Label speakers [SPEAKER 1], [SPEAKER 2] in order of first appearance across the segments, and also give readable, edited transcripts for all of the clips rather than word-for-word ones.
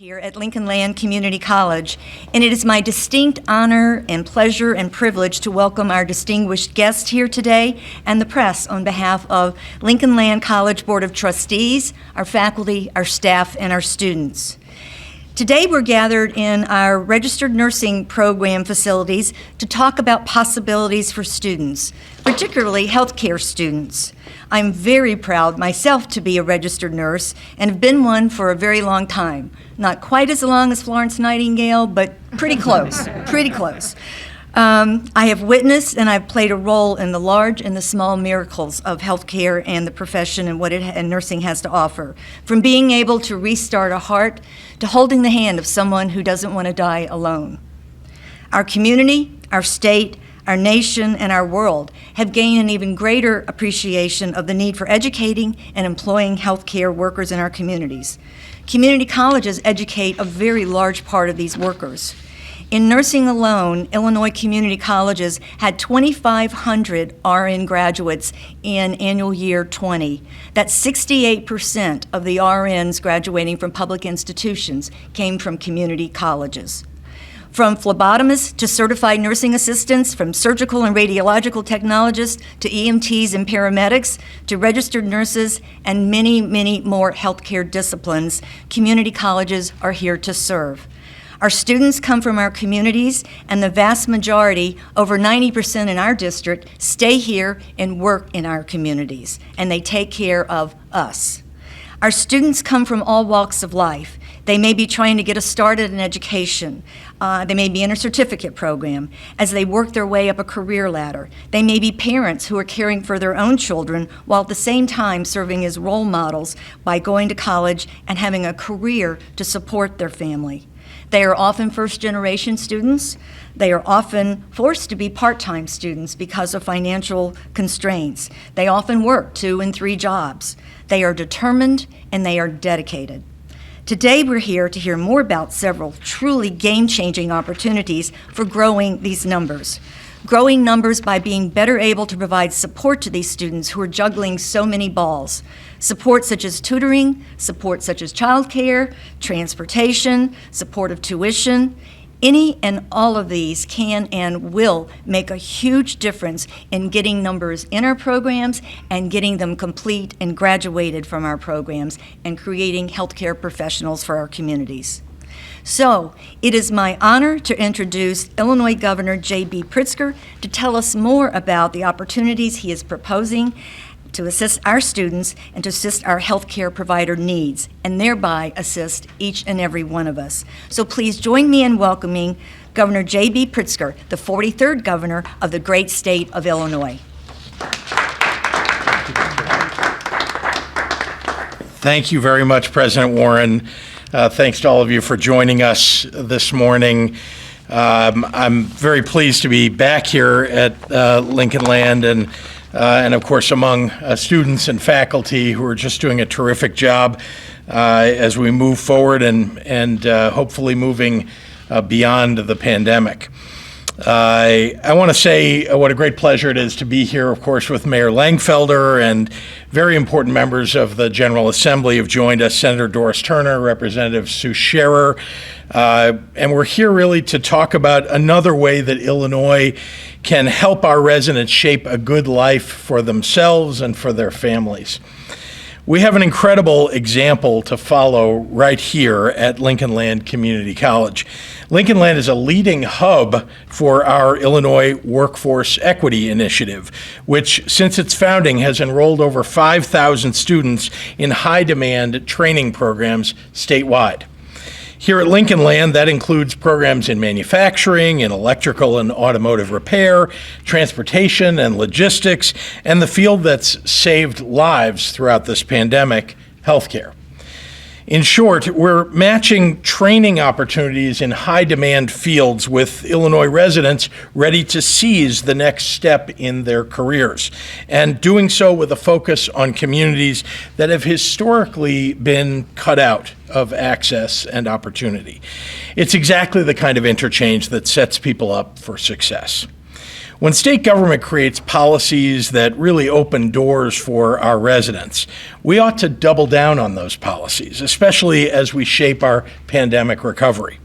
[SPEAKER 1] Here at Lincoln Land Community College, and it is my distinct honor and pleasure and privilege to welcome our distinguished guest here today and the press on behalf of Lincoln Land College Board of Trustees, our faculty, our staff, and our students. Today we're gathered in our registered nursing program facilities to talk about possibilities for students, particularly healthcare students. I'm very proud myself to be a registered nurse and have been one for a very long time. Not quite as long as Florence Nightingale, but pretty close, pretty close. I have witnessed and I've played a role in the large and the small miracles of healthcare and the profession and what and nursing has to offer. From being able to restart a heart to holding the hand of someone who doesn't want to die alone. Our community, our state, our nation, and our world have gained an even greater appreciation of the need for educating and employing healthcare workers in our communities. Community colleges educate a very large part of these workers. In nursing alone, Illinois community colleges had 2,500 RN graduates in annual year 20. That's 68% of the RNs graduating from public institutions came from community colleges. From phlebotomists to certified nursing assistants, from surgical and radiological technologists to EMTs and paramedics to registered nurses and many, many more healthcare disciplines, community colleges are here to serve. Our students come from our communities, and the vast majority, over 90% in our district, stay here and work in our communities, and they take care of us. Our students come from all walks of life. They may be trying to get a start at an education. They may be in a certificate program as they work their way up a career ladder. They may be parents who are caring for their own children while at the same time serving as role models by going to college and having a career to support their family. They are often first-generation students. They are often forced to be part-time students because of financial constraints. They often work 2 and 3 jobs. They are determined and they are dedicated. Today we're here to hear more about several truly game-changing opportunities for growing these numbers. Growing numbers by being better able to provide support to these students who are juggling so many balls. Support such as tutoring, support such as childcare, transportation, support of tuition. Any and all of these can and will make a huge difference in getting numbers in our programs and getting them complete and graduated from our programs and creating healthcare professionals for our communities. So, it is my honor to introduce Illinois Governor J.B. Pritzker to tell us more about the opportunities he is proposing to assist our students and to assist our healthcare provider needs, and thereby assist each and every one of us. So please join me in welcoming Governor J.B. Pritzker, the 43rd governor of the great state of Illinois.
[SPEAKER 2] Thank you very much, President Warren. Thanks to all of you for joining us this morning. I'm very pleased to be back here at Lincoln Land and of course among students and faculty who are just doing a terrific job as we move forward and hopefully moving beyond the pandemic. I want to say what a great pleasure it is to be here, of course, with Mayor Langfelder, and very important members of the General Assembly have joined us, Senator Doris Turner, Representative Sue Scherer, and we're here really to talk about another way that Illinois can help our residents shape a good life for themselves and for their families. We have an incredible example to follow right here at Lincoln Land Community College. Lincoln Land is a leading hub for our Illinois Workforce Equity Initiative, which since its founding has enrolled over 5,000 students in high-demand training programs statewide. Here at Lincoln Land, that includes programs in manufacturing, in electrical and automotive repair, transportation and logistics, and the field that's saved lives throughout this pandemic, healthcare. In short, we're matching training opportunities in high-demand fields with Illinois residents ready to seize the next step in their careers, and doing so with a focus on communities that have historically been cut out of access and opportunity. It's exactly the kind of interchange that sets people up for success. When state government creates policies that really open doors for our residents, we ought to double down on those policies, especially as we shape our pandemic recovery.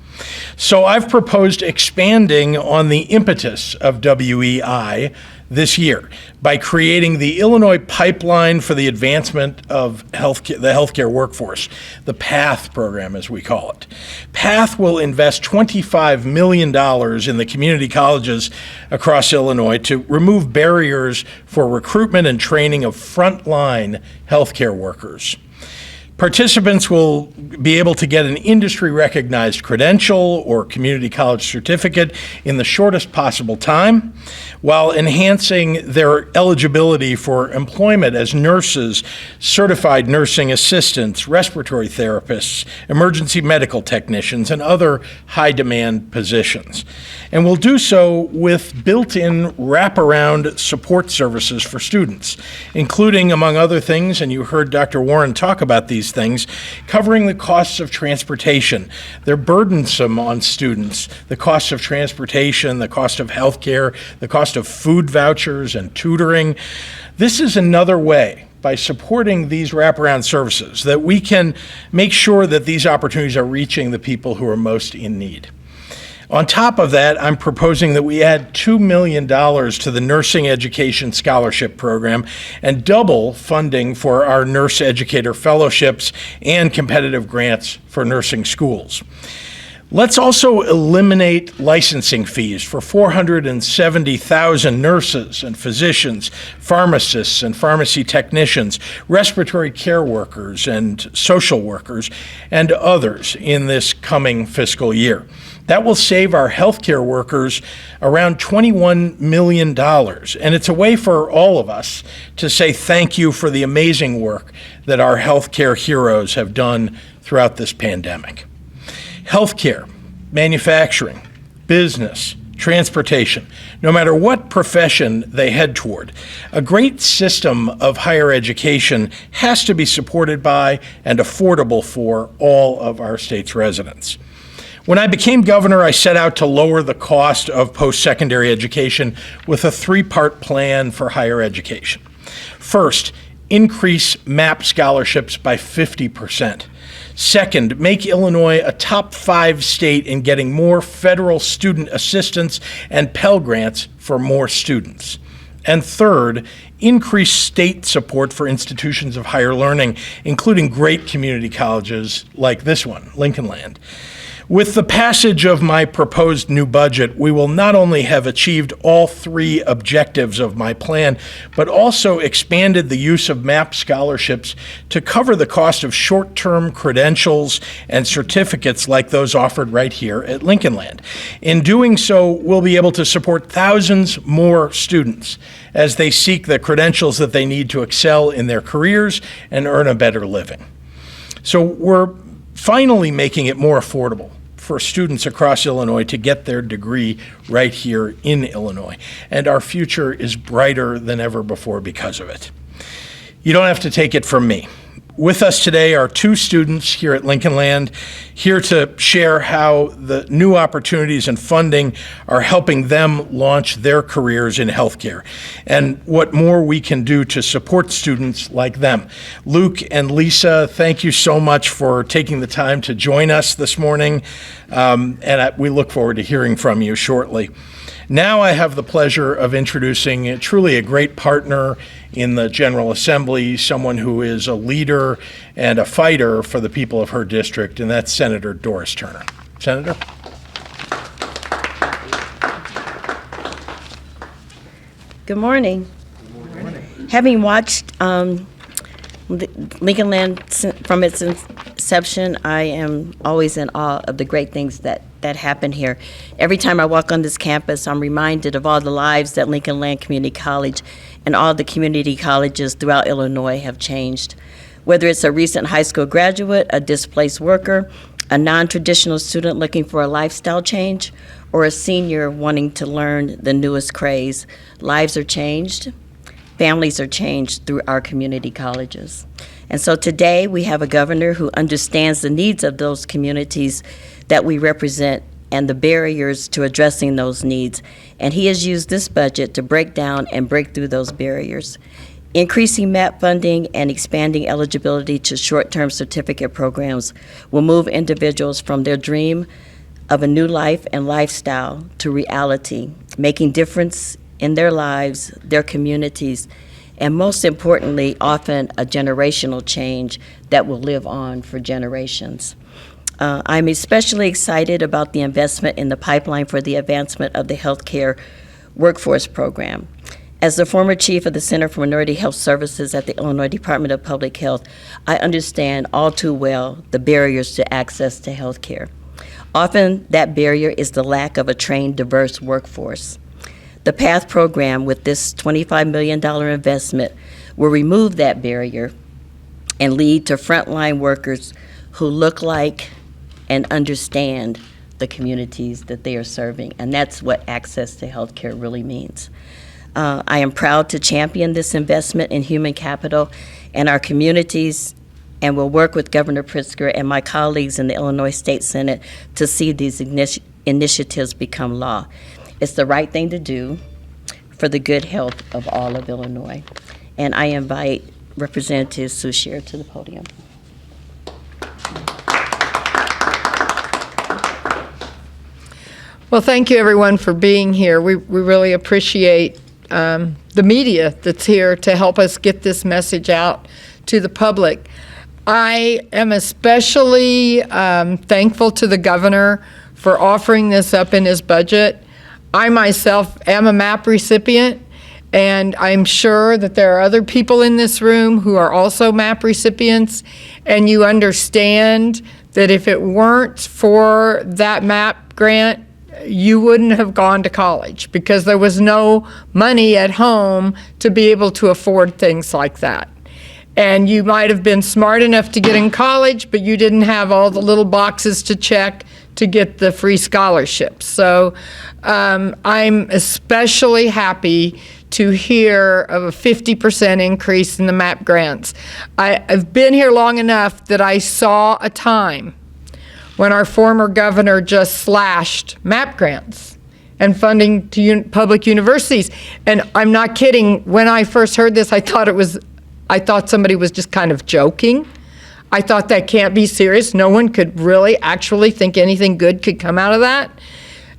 [SPEAKER 2] So I've proposed expanding on the impetus of WEI this year by creating the Illinois Pipeline for the Advancement of the Healthcare Workforce, the PATH program, as we call it. PATH will invest $25 million in the community colleges across Illinois to remove barriers for recruitment and training of frontline healthcare workers. Participants will be able to get an industry-recognized credential or community college certificate in the shortest possible time, while enhancing their eligibility for employment as nurses, certified nursing assistants, respiratory therapists, emergency medical technicians, and other high-demand positions. And we'll do so with built-in wraparound support services for students, including, among other things, and you heard Dr. Warren talk about these things, covering the costs of transportation. They're burdensome on students. The cost of transportation, the cost of health care, the cost of food vouchers and tutoring. This is another way, by supporting these wraparound services, that we can make sure that these opportunities are reaching the people who are most in need. On top of that, I'm proposing that we add $2 million to the Nursing Education Scholarship Program and double funding for our nurse educator fellowships and competitive grants for nursing schools. Let's also eliminate licensing fees for 470,000 nurses and physicians, pharmacists and pharmacy technicians, respiratory care workers and social workers, and others in this coming fiscal year. That will save our healthcare workers around $21 million, and it's a way for all of us to say thank you for the amazing work that our healthcare heroes have done throughout this pandemic. Healthcare, manufacturing, business, transportation, no matter what profession they head toward, a great system of higher education has to be supported by and affordable for all of our state's residents. When I became governor, I set out to lower the cost of post-secondary education with a three-part plan for higher education. First, increase MAP scholarships by 50%. Second, make Illinois a top 5 state in getting more federal student assistance and Pell Grants for more students. And third, increase state support for institutions of higher learning, including great community colleges like this one, Lincoln Land. With the passage of my proposed new budget, we will not only have achieved all 3 objectives of my plan, but also expanded the use of MAP scholarships to cover the cost of short-term credentials and certificates like those offered right here at Lincoln Land. In doing so, we'll be able to support thousands more students as they seek the credentials that they need to excel in their careers and earn a better living. So we're finally making it more affordable for students across Illinois to get their degree right here in Illinois. And our future is brighter than ever before because of it. You don't have to take it from me. With us today are 2 students here at Lincoln Land, here to share how the new opportunities and funding are helping them launch their careers in healthcare, and what more we can do to support students like them. Luke and Lisa, thank you so much for taking the time to join us this morning, and we look forward to hearing from you shortly. Now I have the pleasure of introducing truly a great partner in the General Assembly, someone who is a leader and a fighter for the people of her district, and that's Senator Doris Turner. Senator?
[SPEAKER 3] Good morning. Good morning. Having watched Lincoln Land from its inception, I am always in awe of the great things that happen here. Every time I walk on this campus, I'm reminded of all the lives that Lincoln Land Community College and all the community colleges throughout Illinois have changed. Whether it's a recent high school graduate, a displaced worker, a non-traditional student looking for a lifestyle change, or a senior wanting to learn the newest craze, lives are changed, families are changed through our community colleges. And so today we have a governor who understands the needs of those communities that we represent and the barriers to addressing those needs. And he has used this budget to break down and break through those barriers. Increasing MAP funding and expanding eligibility to short-term certificate programs will move individuals from their dream of a new life and lifestyle to reality, making difference in their lives, their communities, and most importantly, often a generational change that will live on for generations. I'm especially excited about the investment in the pipeline for the advancement of the healthcare workforce program. As the former chief of the Center for Minority Health Services at the Illinois Department of Public Health, I understand all too well the barriers to access to health care. Often, that barrier is the lack of a trained, diverse workforce. The PATH program, with this $25 million investment, will remove that barrier and lead to frontline workers who look like and understand the communities that they are serving. And that's what access to health care really means. I am proud to champion this investment in human capital and our communities, and will work with Governor Pritzker and my colleagues in the Illinois State Senate to see these initiatives become law. It's the right thing to do for the good health of all of Illinois. And I invite Representative Souchere to the podium.
[SPEAKER 4] Well, thank you, everyone, for being here. We really appreciate the media that's here to help us get this message out to the public. I am especially thankful to the governor for offering this up in his budget. I myself am a MAP recipient, and I'm sure that there are other people in this room who are also MAP recipients, and you understand that if it weren't for that MAP grant, you wouldn't have gone to college because there was no money at home to be able to afford things like that. And you might have been smart enough to get in college, but you didn't have all the little boxes to check to get the free scholarships. So I'm especially happy to hear of a 50% increase in the MAP grants. I've been here long enough that I saw a time when our former governor just slashed MAP grants and funding to public universities. And I'm not kidding, when I first heard this, I thought somebody was just kind of joking. I thought that can't be serious. No one could really actually think anything good could come out of that.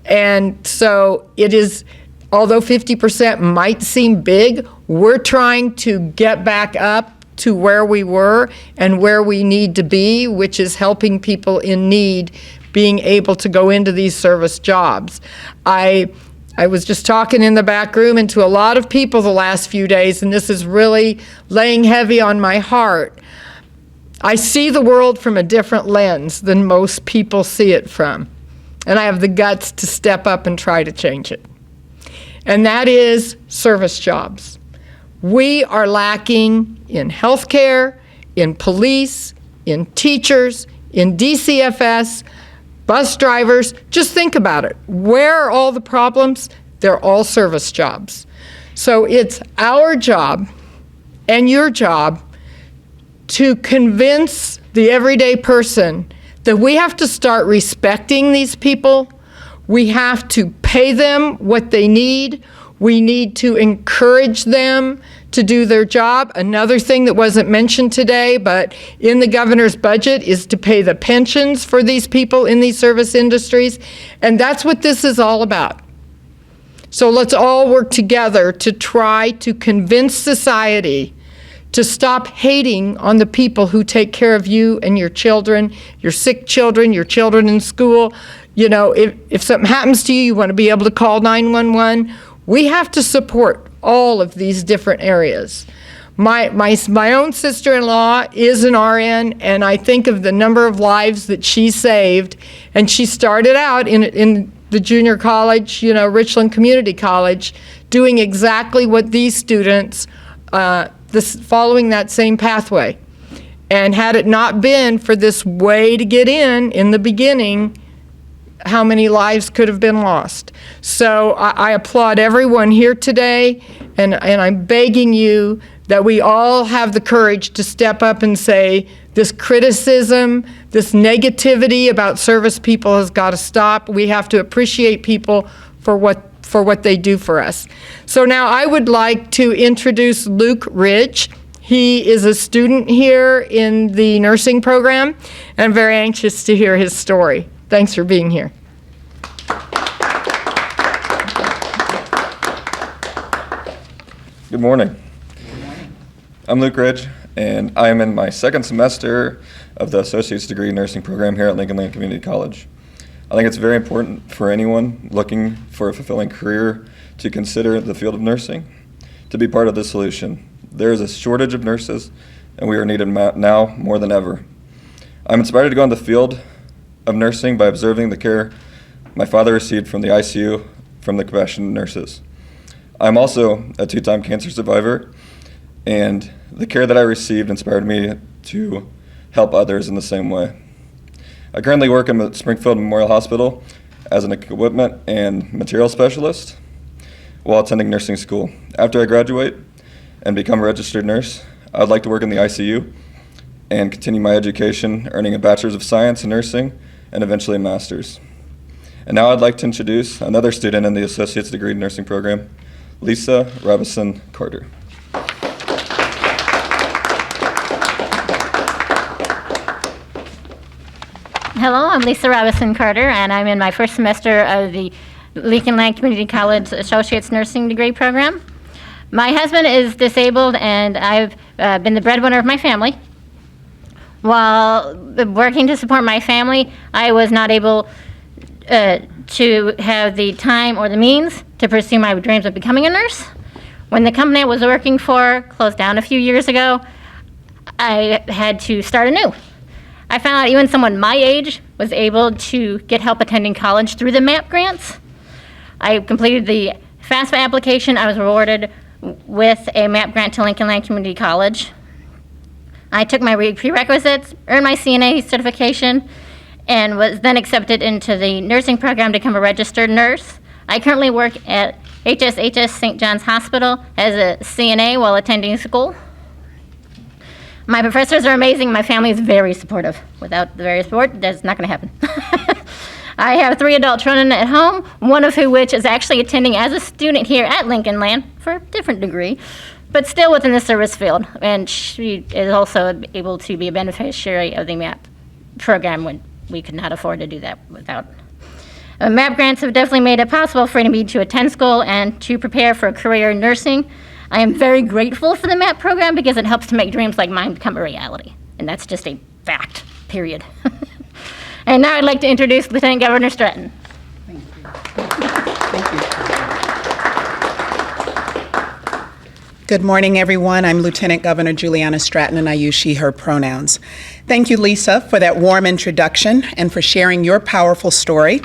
[SPEAKER 4] And so it is, although 50% might seem big, we're trying to get back up to where we were and where we need to be, which is helping people in need being able to go into these service jobs. I was just talking in the back room and to a lot of people the last few days, and this is really laying heavy on my heart. I see the world from a different lens than most people see it from, and I have the guts to step up and try to change it. And that is service jobs. We are lacking in healthcare, in police, in teachers, in DCFS, bus drivers. Just think about it. Where are all the problems? They're all service jobs. So it's our job and your job to convince the everyday person that we have to start respecting these people. We have to pay them what they need. We need to encourage them to do their job. Another thing that wasn't mentioned today, but in the governor's budget, is to pay the pensions for these people in these service industries. And that's what this is all about. So let's all work together to try to convince society to stop hating on the people who take care of you and your children, your sick children, your children in school. You know, if something happens to you, you want to be able to call 911. We have to support all of these different areas. My own sister-in-law is an RN, and I think of the number of lives that she saved. And she started out in the junior college, you know, Richland Community College, doing exactly what these students, following that same pathway. And had it not been for this way to get in the beginning, how many lives could have been lost. So I applaud everyone here today, and I'm begging you that we all have the courage to step up and say, This criticism, this negativity about service people has got to stop. We have to appreciate people for what they do for us. So now I would like to introduce Luke Ridge. He is a student here in the nursing program, and I'm very anxious to hear his story. Thanks for being here.
[SPEAKER 5] Good morning. I'm Luke Ridge, and I am in my second semester of the Associate's Degree Nursing program here at Lincoln Land Community College. I think it's very important for anyone looking for a fulfilling career to consider the field of nursing to be part of the solution. There is a shortage of nurses, and we are needed now more than ever. I'm inspired to go in the field of nursing by observing the care my father received from the ICU from the compassionate nurses. I'm also a two-time cancer survivor, and the care that I received inspired me to help others in the same way. I currently work in the Springfield Memorial Hospital as an equipment and material specialist while attending nursing school. After I graduate and become a registered nurse, I would like to work in the ICU and continue my education, earning a Bachelor's of Science in Nursing and eventually a Master's. And now I'd like to introduce another student in the Associate's Degree Nursing program, Lisa Robison Carter.
[SPEAKER 6] Hello, I'm Lisa Robison Carter, and I'm in my first semester of the Lincoln Land Community College Associate's Nursing Degree program. My husband is disabled, and I've been the breadwinner of my family. While working to support my family, I was not able to have the time or the means to pursue my dreams of becoming a nurse. When the company I was working for closed down a few years ago, I had to start anew. I found out even someone my age was able to get help attending college through the MAP grants. I completed the FAFSA application. I was rewarded with a MAP grant to Lincoln Land Community College. I took my prerequisites, earned my CNA certification, and was then accepted into the nursing program to become a registered nurse. I currently work at HSHS St. John's Hospital as a CNA while attending school. My professors are amazing. My family is very supportive. Without the very support, that's not going to happen. I have 3 adult children at home, one of which is actually attending as a student here at Lincoln Land for a different degree, but still within the service field. And she is also able to be a beneficiary of the MAP program when we could not afford to do that without. MAP grants have definitely made it possible for me to attend school and to prepare for a career in nursing. I am very grateful for the MAP program because it helps to make dreams like mine become a reality. And that's just a fact, period. And now I'd like to introduce Lieutenant Governor Stratton.
[SPEAKER 7] Good morning, everyone. I'm Lieutenant Governor Juliana Stratton, and I use she, her pronouns. Thank you, Lisa, for that warm introduction and for sharing your powerful story.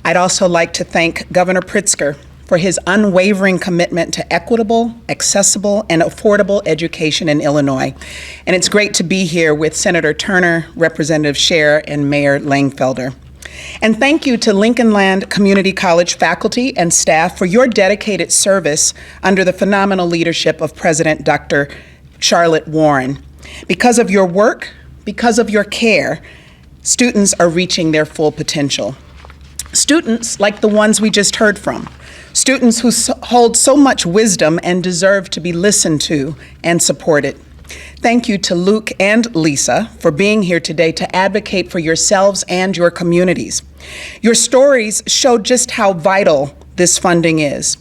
[SPEAKER 7] I'd also like to thank Governor Pritzker for his unwavering commitment to equitable, accessible, and affordable education in Illinois. And it's great to be here with Senator Turner, Representative Scher, and Mayor Langfelder. And thank you to Lincoln Land Community College faculty and staff for your dedicated service under the phenomenal leadership of President Dr. Charlotte Warren. Because of your work, because of your care, students are reaching their full potential. Students like the ones we just heard from, students who hold so much wisdom and deserve to be listened to and supported. Thank you to Luke and Lisa for being here today to advocate for yourselves and your communities. Your stories show just how vital this funding is.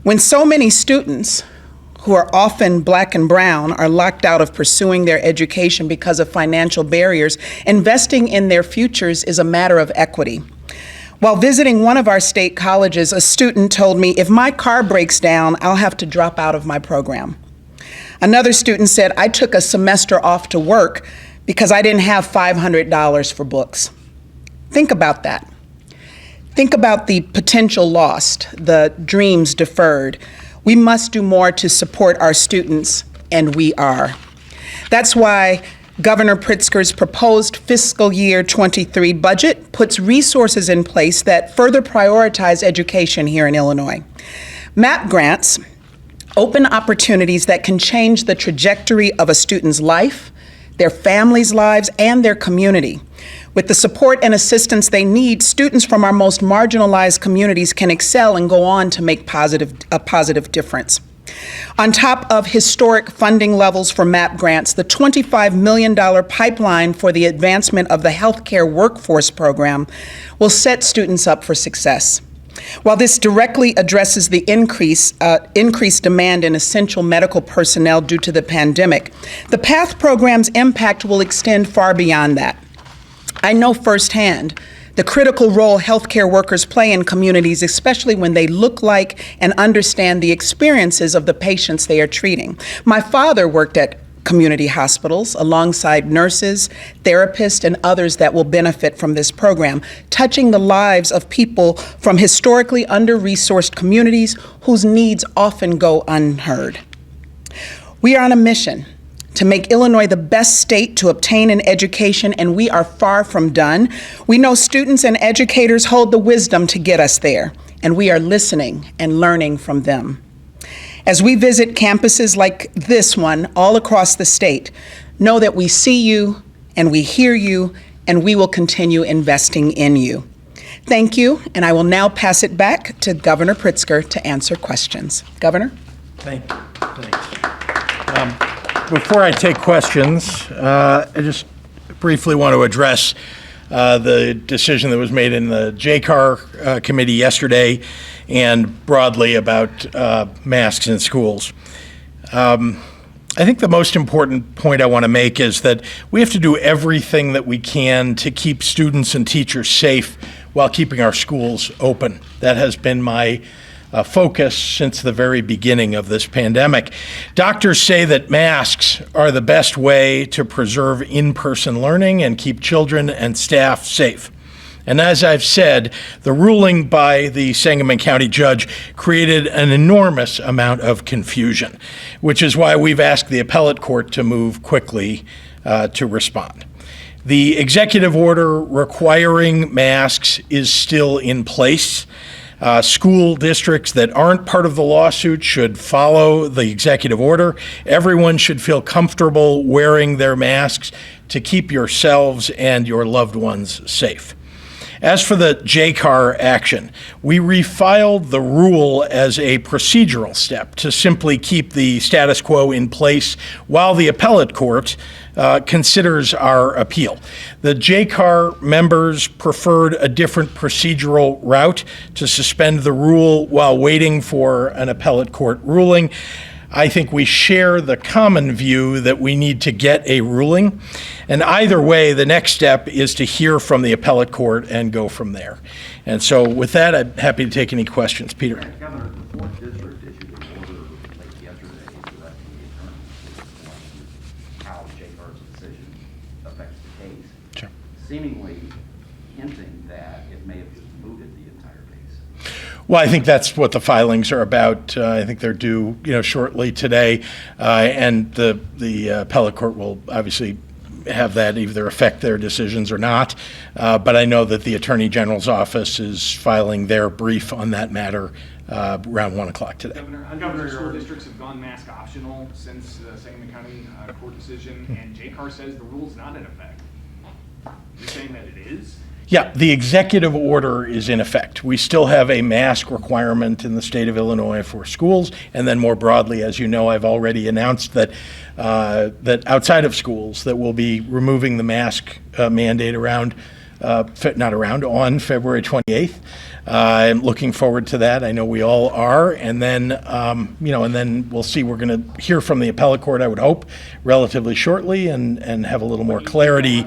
[SPEAKER 7] When so many students, who are often Black and brown, are locked out of pursuing their education because of financial barriers, investing in their futures is a matter of equity. While visiting one of our state colleges, a student told me, if my car breaks down, I'll have to drop out of my program. Another student said, I took a semester off to work because I didn't have $500 for books. Think about that. Think about the potential lost, the dreams deferred. We must do more to support our students, and we are. That's why Governor Pritzker's proposed fiscal year 23 budget puts resources in place that further prioritize education here in Illinois. MAP grants open opportunities that can change the trajectory of a student's life, their families' lives, and their community. With the support and assistance they need, students from our most marginalized communities can excel and go on to make a positive difference. On top of historic funding levels for MAP grants, the $25 million pipeline for the advancement of the healthcare workforce program will set students up for success. While this directly addresses the increased demand in essential medical personnel due to the pandemic, the PATH program's impact will extend far beyond that. I know firsthand the critical role healthcare workers play in communities, especially when they look like and understand the experiences of the patients they are treating. My father worked at community hospitals alongside nurses, therapists, and others that will benefit from this program, touching the lives of people from historically under-resourced communities whose needs often go unheard. We are on a mission to make Illinois the best state to obtain an education, and we are far from done. We know students and educators hold the wisdom to get us there, and we are listening and learning from them. As we visit campuses like this one all across the state, know that we see you and we hear you, and we will continue investing in you. Thank you, and I will now pass it back to Governor Pritzker to answer questions. Governor?
[SPEAKER 2] Thank you. Thanks. Before I take questions, I just briefly want to address the decision that was made in the JCAR committee yesterday and broadly about masks in schools. I think the most important point I want to make is that we have to do everything that we can to keep students and teachers safe while keeping our schools open. That has been my focus since the very beginning of this pandemic. Doctors say that masks are the best way to preserve in-person learning and keep children and staff safe. And as I've said, the ruling by the Sangamon County judge created an enormous amount of confusion, which is why we've asked the appellate court to move quickly to respond. The executive order requiring masks is still in place. School districts that aren't part of the lawsuit should follow the executive order. Everyone should feel comfortable wearing their masks to keep yourselves and your loved ones safe. As for the JCAR action, we refiled the rule as a procedural step to simply keep the status quo in place while the appellate court considers our appeal. The JCAR members preferred a different procedural route to suspend the rule while waiting for an appellate court ruling. I think we share the common view that we need to get a ruling. And either way, the next step is to hear from the appellate court and go from there. And so with that, I'm happy to take any questions. Peter.
[SPEAKER 8] Governor, the 4th District issued an order late yesterday directing the attorney to how JCAR's decision affects the case,
[SPEAKER 2] Sure.
[SPEAKER 8] seemingly hinting that it may have just mooted the entire case.
[SPEAKER 2] Well, I think that's what the filings are about. I think they're due, shortly today, and the appellate court will obviously have that either affect their decisions or not. But I know that the Attorney General's office is filing their brief on that matter around 1 o'clock today.
[SPEAKER 9] Governor, school districts have gone mask optional since the Sangamon County court decision, and JCAR says the rule's not in effect. You're saying that it is?
[SPEAKER 2] Yeah, the executive order is in effect. We still have a mask requirement in the state of Illinois for schools, and then more broadly, as you know, I've already announced that that outside of schools that we'll be removing the mask mandate on February 28th. I'm looking forward to that. I know we all are. And then, and then we'll see. We're going to hear from the appellate court, I would hope, relatively shortly and have a little more clarity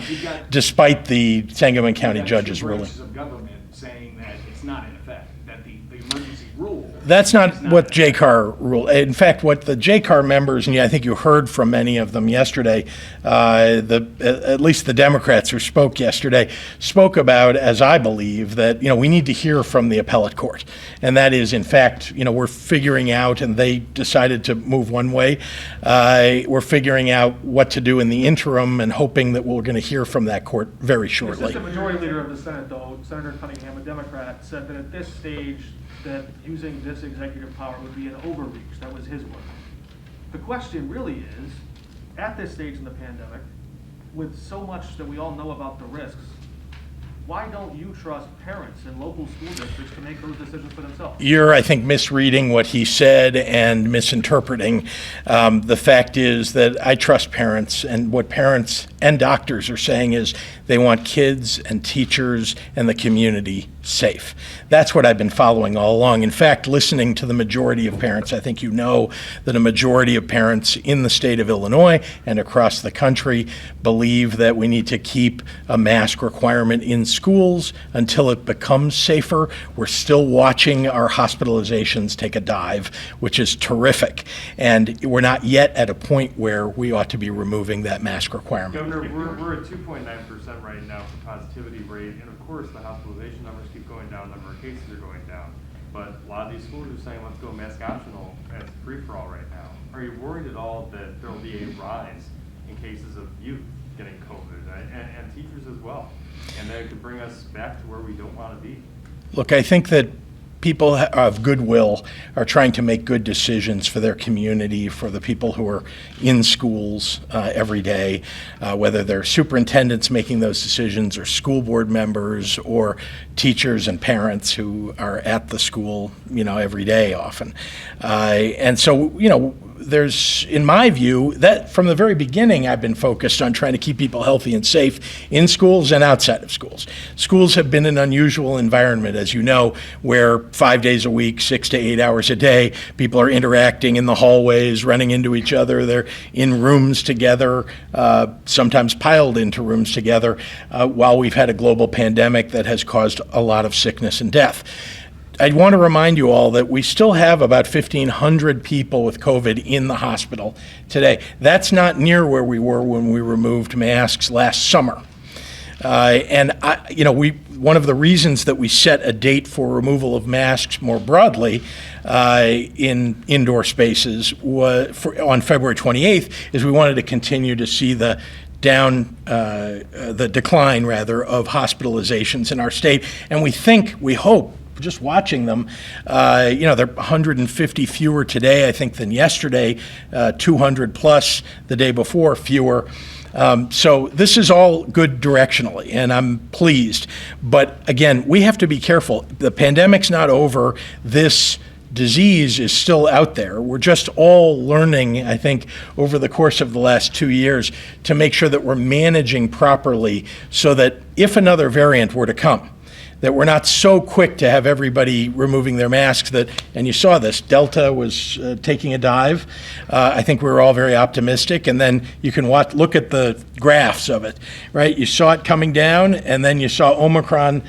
[SPEAKER 2] despite the Sangamon County judge's ruling.
[SPEAKER 9] Branches of government saying that it's not in effect, that the emergency rule.
[SPEAKER 2] That's not what JCAR rule. In fact, what the JCAR members, and I think you heard from many of them yesterday, at least the Democrats who spoke yesterday, spoke about, as I believe, that we need to hear from the appellate court, and that is, in fact, we're figuring out, and they decided to move one way. We're figuring out what to do in the interim, and hoping that we're going to hear from that court very shortly.
[SPEAKER 10] The Majority Leader of the Senate, though, Senator Cunningham, a Democrat, said that at this stage, that using this executive power would be an overreach. That was his word. The question really is, at this stage in the pandemic, with so much that we all know about the risks, why don't you trust parents and local school districts to make those decisions for themselves?
[SPEAKER 2] You're, I think, misreading what he said and misinterpreting. The fact is that I trust parents, and what parents and doctors are saying is they want kids and teachers and the community safe. That's what I've been following all along. In fact, listening to the majority of parents, I think you know that a majority of parents in the state of Illinois and across the country believe that we need to keep a mask requirement in schools until it becomes safer. We're still watching our hospitalizations take a dive, which is terrific. And we're not yet at a point where we ought to be removing that mask requirement.
[SPEAKER 11] Governor, we're at 2.9% right now for positivity rate, and of course the hospitalization numbers keep going down, number of cases are going down. But a lot of these schools are saying, let's go mask optional as free-for-all right now. Are you worried at all that there'll be a rise in cases of youth getting COVID and teachers as well? And that it could bring us back to where we don't want to be? Look,
[SPEAKER 2] I think that people of goodwill are trying to make good decisions for their community, for the people who are in schools every day, whether they're superintendents making those decisions or school board members or teachers and parents who are at the school, every day often. And so, there's, in my view, that from the very beginning, I've been focused on trying to keep people healthy and safe in schools and outside of schools. Schools have been an unusual environment, as you know, where 5 days a week, 6 to 8 hours a day, people are interacting in the hallways, running into each other. They're in rooms together, sometimes piled into rooms together, while we've had a global pandemic that has caused a lot of sickness and death. I want to remind you all that we still have about 1,500 people with COVID in the hospital today. That's not near where we were when we removed masks last summer. One of the reasons that we set a date for removal of masks more broadly in indoor spaces on February 28th is we wanted to continue to see the decline of hospitalizations in our state. And we hope, just watching them, there are 150 fewer today, I think, than yesterday, 200 plus the day before fewer. So this is all good directionally, and I'm pleased. But again, we have to be careful. The pandemic's not over. This disease is still out there. We're just all learning, I think, over the course of the last 2 years to make sure that we're managing properly so that if another variant were to come, that we're not so quick to have everybody removing their masks and you saw this, Delta was taking a dive. I think we were all very optimistic, and then you can look at the graphs of it, right? You saw it coming down, and then you saw Omicron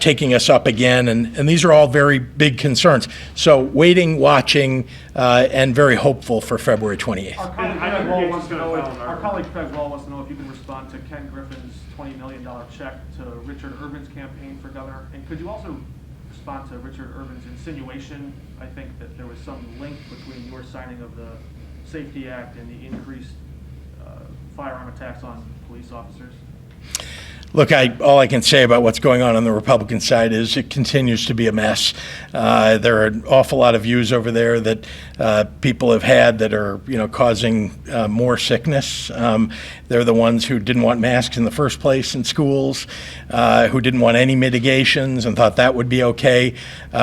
[SPEAKER 2] taking us up again, and these are all very big concerns. So waiting, watching, and very hopeful for February 28th.
[SPEAKER 10] Our colleague Craig Wall wants to know if you can respond to Ken Griffin's $20 million check to Richard Urban's campaign for governor. And could you also respond to Richard Urban's insinuation, I think, that there was some link between your signing of the Safety Act and the increased firearm attacks on police officers?
[SPEAKER 2] Look, all I can say about what's going on the Republican side is it continues to be a mess. There are an awful lot of views over there that people have had that are, causing more sickness. They're the ones who didn't want masks in the first place in schools, who didn't want any mitigations and thought that would be okay.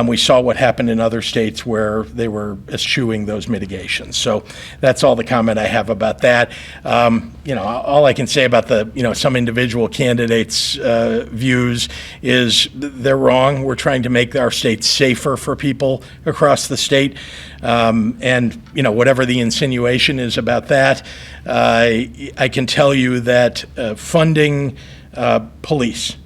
[SPEAKER 2] We saw what happened in other states where they were eschewing those mitigations. So that's all the comment I have about that. All I can say about some individual candidates' views is they're wrong. We're trying to make our state safer for people across the state. Whatever the insinuation is about that, I can tell you that funding police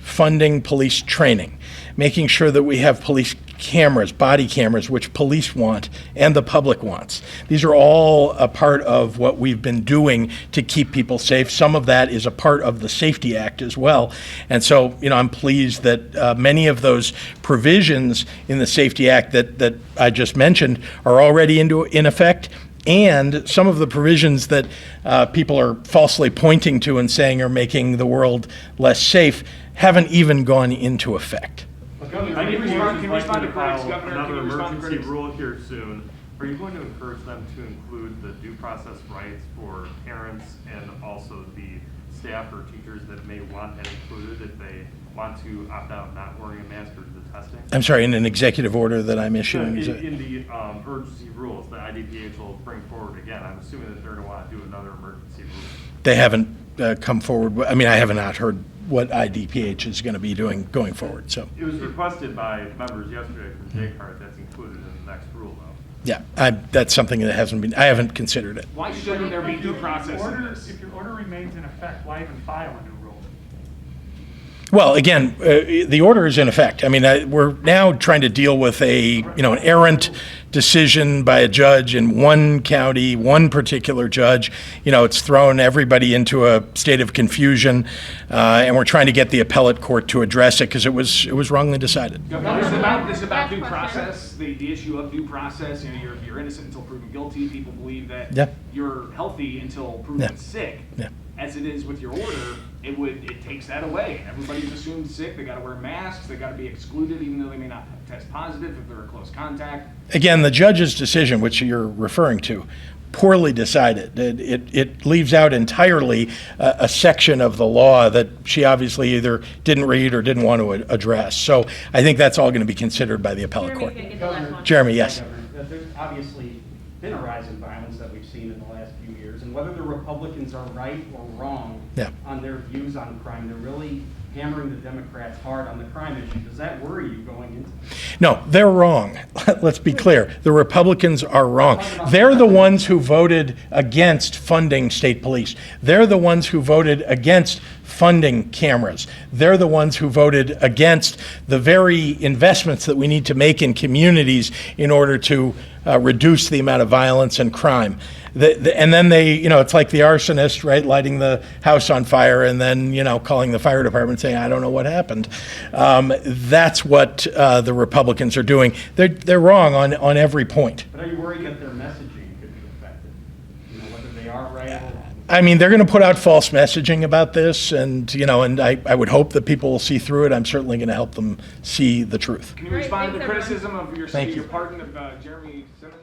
[SPEAKER 2] training, making sure that we have police cameras, body cameras, which police want and the public wants. These are all a part of what we've been doing to keep people safe. Some of that is a part of the Safety Act as well. And so, I'm pleased that many of those provisions in the Safety Act that I just mentioned are already in effect. And some of the provisions that people are falsely pointing to and saying are making the world less safe haven't even gone into effect.
[SPEAKER 11] Governor, can you respond to critics, Governor?
[SPEAKER 9] Another
[SPEAKER 11] Can you respond to
[SPEAKER 9] emergency
[SPEAKER 11] critics?
[SPEAKER 9] rule here soon. Are you going to encourage them to include the due process rights for parents and also the
[SPEAKER 11] staff or teachers that may want that included if they want to opt out not wearing a mask or the testing?
[SPEAKER 2] I'm sorry, in an executive order that I'm issuing? is it-
[SPEAKER 11] In the urgency rules that IDPH will bring forward again, I'm assuming that they're going to want to do another emergency rule.
[SPEAKER 2] They haven't come forward. I mean, I have not heard what IDPH is going to be doing going forward, so.
[SPEAKER 11] It was requested by members yesterday from Hart. That's included in the next rule, though.
[SPEAKER 2] Yeah, that's something that I haven't considered it.
[SPEAKER 9] Why shouldn't there be due process in this?
[SPEAKER 10] If your order remains in effect, why even file a new rule?
[SPEAKER 2] Well, again, the order is in effect. I mean, we're now trying to deal with an errant decision by a judge in one county, one particular judge. It's thrown everybody into a state of confusion, and we're trying to get the appellate court to address it because it was wrongly decided.
[SPEAKER 9] This is about due process, the issue of due process. You're innocent until proven guilty. People believe that
[SPEAKER 2] Yeah.
[SPEAKER 9] you're healthy until proven
[SPEAKER 2] Yeah.
[SPEAKER 9] sick.
[SPEAKER 2] Yeah.
[SPEAKER 9] As it is with your order, it takes that away. Everybody's assumed sick. They got to wear masks. They got to be excluded, even though they may not test positive if they're a close contact.
[SPEAKER 2] Again, the judge's decision, which you're referring to, poorly decided. It leaves out entirely a section of the law that she obviously either didn't read or didn't want to address. So I think that's all going to be considered by the appellate court. Jeremy, yes.
[SPEAKER 8] There's obviously been a rise in violence that we've seen in the last few years, and whether the Republicans are right or wrong
[SPEAKER 2] Yeah.
[SPEAKER 8] on their views on crime, they're really hammering the Democrats hard on the crime issue. Does that worry you going into this?
[SPEAKER 2] No, they're wrong. Let's be clear. The Republicans are wrong. They're the ones who voted against funding state police. They're the ones who voted against funding cameras. They're the ones who voted against the very investments that we need to make in communities in order to reduce the amount of violence and crime. And then they, it's like the arsonist, right, lighting the house on fire and then, calling the fire department saying, I don't know what happened. That's what the Republicans are doing. They're wrong on every point.
[SPEAKER 8] But are you worried that their messaging could be affected? Whether they are right or wrong?
[SPEAKER 2] I mean, they're going to put out false messaging about this, and I would hope that people will see through it. I'm certainly going to help them see the truth.
[SPEAKER 9] Can you respond to the criticism of your
[SPEAKER 2] Thank you.
[SPEAKER 9] pardon of Jeremy Simmons?